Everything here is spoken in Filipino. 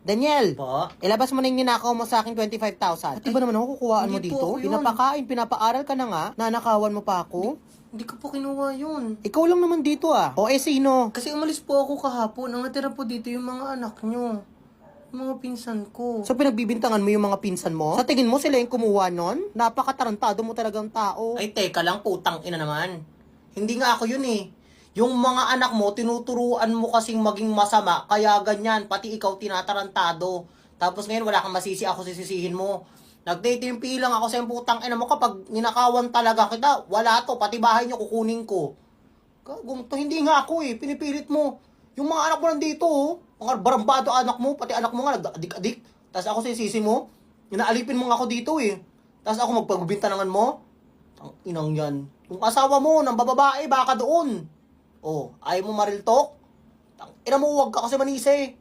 Daniel, Po? ilabas mo na yung ninakaw mo sa akin 25,000. At iba naman ako kukuhaan mo hindi dito? po ako yun. Pinapakain, pinapaaral ka na nga, nanakawan mo pa ako? Hindi ko po kinuha yun. Ikaw lang naman dito ah. O sino? Kasi umalis po ako kahapon. Ang natira po dito yung mga anak nyo. Yung mga pinsan ko. So pinagbibintangan mo yung mga pinsan mo? Sa tingin mo sila yung kumuha nun? Napakatarantado mo talagang tao. Ay, teka lang, putang ina naman. Hindi nga ako yun eh. Yung mga anak mo, tinuturuan mo kasing maging masama, kaya ganyan, pati ikaw tinatarantado. Tapos ngayon, wala kang masisi, ako sisisihin mo. Nagtitimpi lang ako sa yung putang ina mo kapag ninakawan talaga kita. Wala to, pati bahay niyo kukunin ko. Kagong to, hindi nga ako eh, pinipilit mo. Yung mga anak mo nandito, oh. Mga barambado anak mo, pati anak mo nga nagda-adik-adik. Tapos ako sisisi mo, inaalipin mo nga ako dito eh. Tapos ako magpagbintanangan mo. Ang inang yan. Yung asawa mo, nang bababae, baka doon. Oh, ayaw mo mariltok? Ina mo, huwag ka kasi manise.